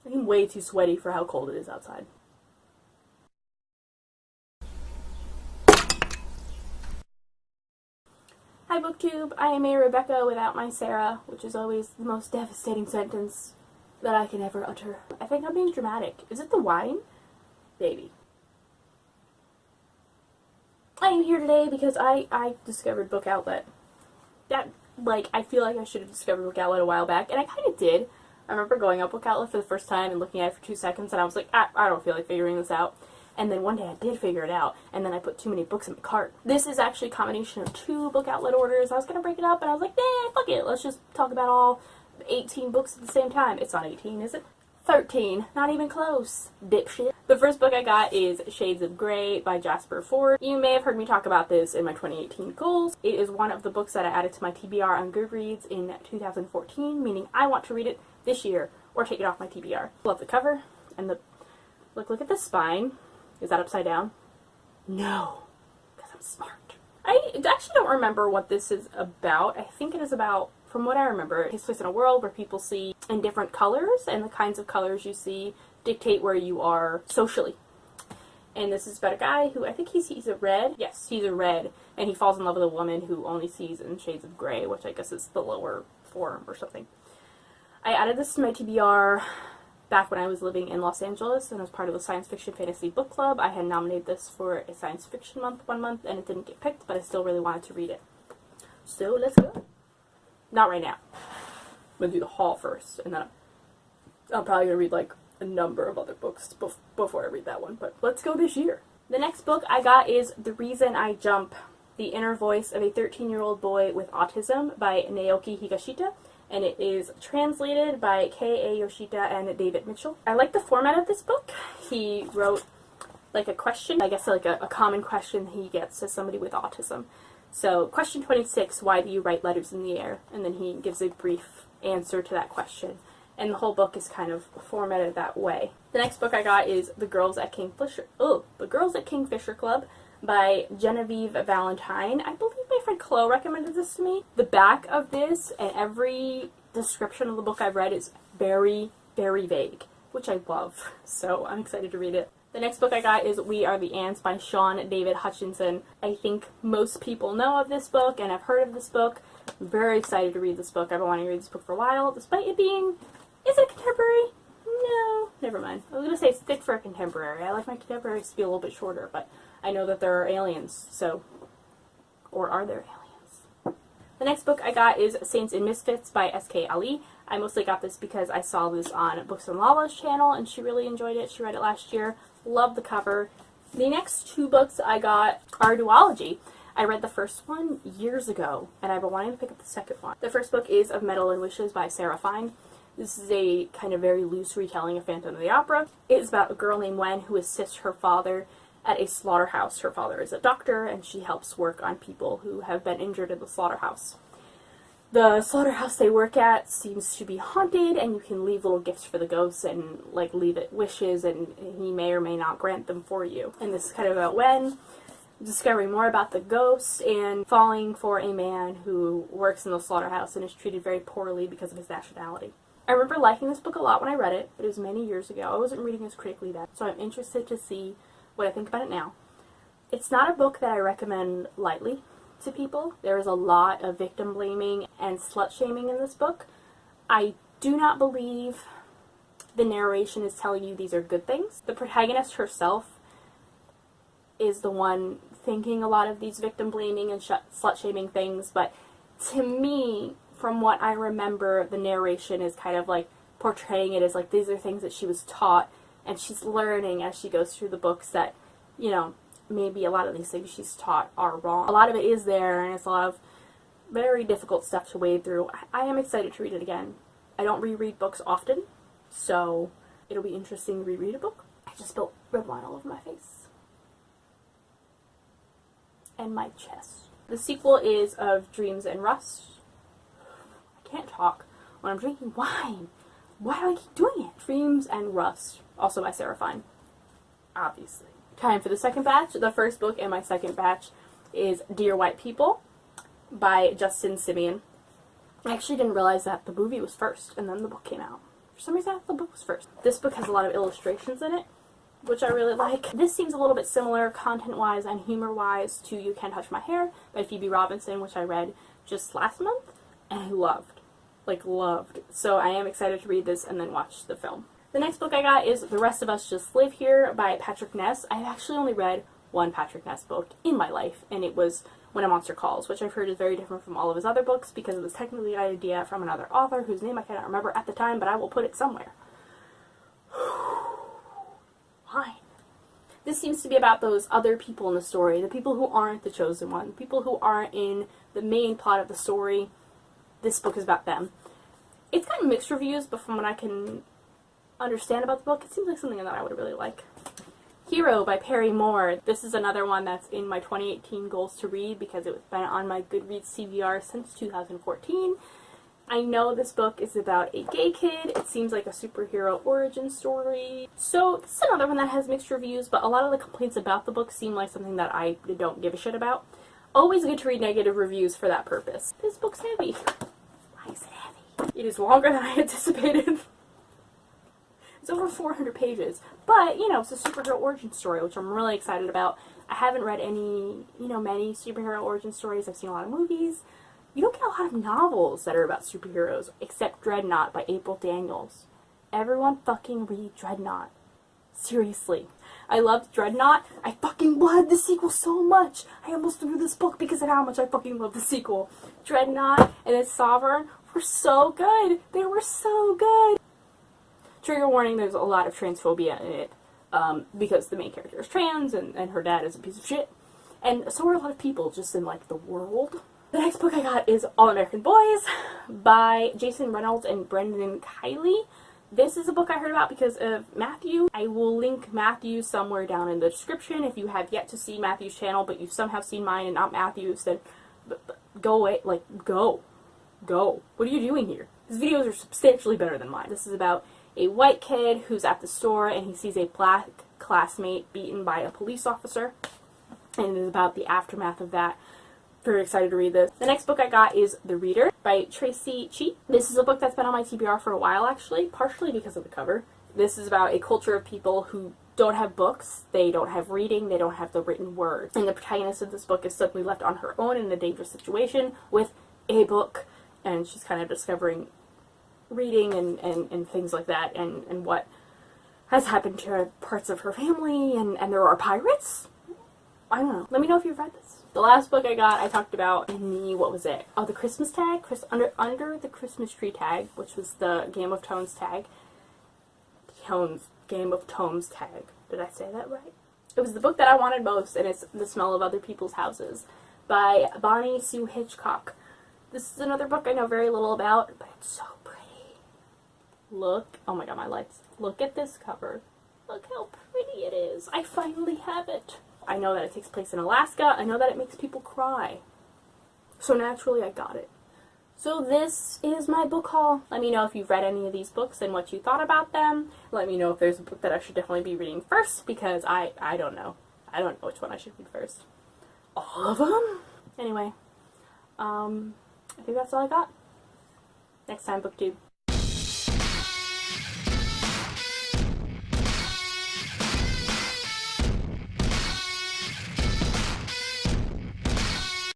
I'm way too sweaty for how cold it is outside. Hi BookTube, I am a Rebecca without my Sarah, which is always the most devastating sentence that I can ever utter. I think I'm being dramatic. Is it the wine? Baby. I am here today because I discovered Book Outlet. I feel like I should have discovered Book Outlet a while back, and I kind of did. I remember going up Book Outlet for the first time and looking at it for 2 seconds, and I was like, I don't feel like figuring this out. And then one day I did figure it out, and then I put too many books in my cart. This is actually a combination of 2 Book Outlet orders. I was going to break it up, and I was like, fuck it. Let's just talk about all 18 books at the same time. It's not 18, is it? 13. Not even close. Dipshit. The first book I got is Shades of Grey by Jasper Fforde. You may have heard me talk about this in my 2018 goals. It is one of the books that I added to my TBR on Goodreads in 2014, meaning I want to read it this year or take it off my TBR. Love the cover and the look at the spine. Is that upside down? No, because I'm smart. I actually don't remember what this is about. I think it is about, from what I remember, it takes place in a world where people see in different colors, and the kinds of colors you see dictate where you are socially. And this is about a guy who, I think he's a red. Yes, he's a red, and he falls in love with a woman who only sees in shades of gray, which I guess is the lower form or something. I added this to my TBR back when I was living in Los Angeles and as part of the Science Fiction Fantasy Book Club. I had nominated this for a Science Fiction Month one month, and it didn't get picked, but I still really wanted to read it. So let's go. Not right now. I'm going to do the haul first, and then I'm probably going to read like a number of other books before I read that one, but let's go this year. The next book I got is The Reason I Jump, The Inner Voice of a 13-Year-Old Boy with Autism by Naoki Higashita, and it is translated by K.A. Yoshida and David Mitchell. I like the format of this book. He wrote like a question, I guess like a common question he gets to somebody with autism. So, question 26, why do you write letters in the air? And then he gives a brief answer to that question. And the whole book is kind of formatted that way. The next book I got is The Girls at Kingfisher Club by Genevieve Valentine. I believe my friend Chloe recommended this to me. The back of this and every description of the book I've read is very, very vague, which I love. So I'm excited to read it. The next book I got is We Are the Ants by Sean David Hutchinson. I think most people know of this book and have heard of this book. I'm very excited to read this book. I've been wanting to read this book for a while, despite it being... Is it contemporary? No, never mind. I was going to say it's thick for a contemporary. I like my contemporaries to be a little bit shorter, but I know that there are aliens, so... Or are there aliens? The next book I got is Saints and Misfits by S.K. Ali. I mostly got this because I saw this on Books and Lala's channel, and she really enjoyed it. She read it last year. Love the cover. The next 2 books I got are duology. I read the first one years ago, and I've been wanting to pick up the second one. The first book is Of Metal and Wishes by Sarah Fine. This is a kind of very loose retelling of Phantom of the Opera. It is about a girl named Wen who assists her father at a slaughterhouse. Her father is a doctor, and she helps work on people who have been injured in the slaughterhouse. The slaughterhouse they work at seems to be haunted, and you can leave little gifts for the ghosts and, like, leave it wishes, and he may or may not grant them for you. And this is kind of about Wen discovering more about the ghosts and falling for a man who works in the slaughterhouse and is treated very poorly because of his nationality. I remember liking this book a lot when I read it, but it was many years ago. I wasn't reading as critically then, so I'm interested to see what I think about it now. It's not a book that I recommend lightly to people. There is a lot of victim blaming and slut shaming in this book. I do not believe the narration is telling you these are good things. The protagonist herself is the one thinking a lot of these victim blaming and slut shaming things, but to me, from what I remember, the narration is kind of like portraying it as like these are things that she was taught, and she's learning as she goes through the books that, you know, maybe a lot of these things she's taught are wrong. A lot of it is there, and it's a lot of very difficult stuff to wade through. I am excited to read it again. I don't reread books often, so it'll be interesting to reread a book. I just spilled red wine all over my face. And my chest. The sequel is Of Dreams and Rust. I can't talk when I'm drinking wine. Why do I keep doing it? Dreams and Rust, also by Sarah Fine. Obviously. Time for the second batch. The first book in my second batch is Dear White People by Justin Simeon. I actually didn't realize that the movie was first and then the book came out. For some reason I thought the book was first. This book has a lot of illustrations in it, which I really like. This seems a little bit similar content-wise and humor-wise to You Can't Touch My Hair by Phoebe Robinson, which I read just last month, and I loved. Like, loved. So I am excited to read this and then watch the film. The next book I got is The Rest of Us Just Live Here by Patrick Ness. I've actually only read one Patrick Ness book in my life, and it was When a Monster Calls, which I've heard is very different from all of his other books because it was technically an idea from another author whose name I cannot remember at the time, but I will put it somewhere. Fine. This seems to be about those other people in the story, the people who aren't the chosen one, the people who aren't in the main plot of the story. This book is about them. It's gotten mixed reviews, but from what I can understand about the book, it seems like something that I would really like. Hero by Perry Moore. This is another one that's in my 2018 goals to read because it's been on my Goodreads CVR since 2014. I know this book is about a gay kid. It seems like a superhero origin story. So this is another one that has mixed reviews, but a lot of the complaints about the book seem like something that I don't give a shit about. Always good to read negative reviews for that purpose. This book's heavy. Why is it heavy? It is longer than I anticipated. It's over 400 pages. But, you know, it's a superhero origin story, which I'm really excited about. I haven't read any, many superhero origin stories. I've seen a lot of movies. You don't get a lot of novels that are about superheroes, except Dreadnought by April Daniels. Everyone fucking read Dreadnought. Seriously. I loved Dreadnought. I fucking loved the sequel so much. I almost threw this book because of how much I fucking loved the sequel. Dreadnought and its Sovereign were so good. They were so good. Trigger warning, there's a lot of transphobia in it, because the main character is trans and her dad is a piece of shit. And so are a lot of people just in, like, the world. The next book I got is All American Boys by Jason Reynolds and Brendan Kiley. This is a book I heard about because of Matthew. I will link Matthew somewhere down in the description. If you have yet to see Matthew's channel, but you've somehow seen mine and not Matthew's, then go away. Like, go. Go. What are you doing here? His videos are substantially better than mine. This is about a white kid who's at the store and he sees a black classmate beaten by a police officer. And it is about the aftermath of that. Very excited to read this. The next book I got is The Reader by Tracy Cheat. This is a book that's been on my TBR for a while, actually, partially because of the cover. This is about a culture of people who don't have books, they don't have reading, they don't have the written word. And the protagonist of this book is suddenly left on her own in a dangerous situation with a book, and she's kind of discovering reading and things like that, and what has happened to parts of her family, and there are pirates? I don't know. Let me know if you've read this. The last book I got, I talked about in the, what was it? Oh, the Christmas tag? Under the Christmas tree tag, which was the Game of Thrones tag. Game of Tomes tag. Did I say that right? It was the book that I wanted most, and it's The Smell of Other People's Houses by Bonnie Sue Hitchcock. This is another book I know very little about, but it's so pretty. Look, oh my god, my lights. Look at this cover. Look how pretty it is. I finally have it. I know that it takes place in Alaska. I know that it makes people cry. So naturally, I got it. So this is my book haul. Let me know if you've read any of these books and what you thought about them. Let me know if there's a book that I should definitely be reading first, because I don't know. I don't know which one I should read first. All of them? Anyway, I think that's all I got. Next time, BookTube.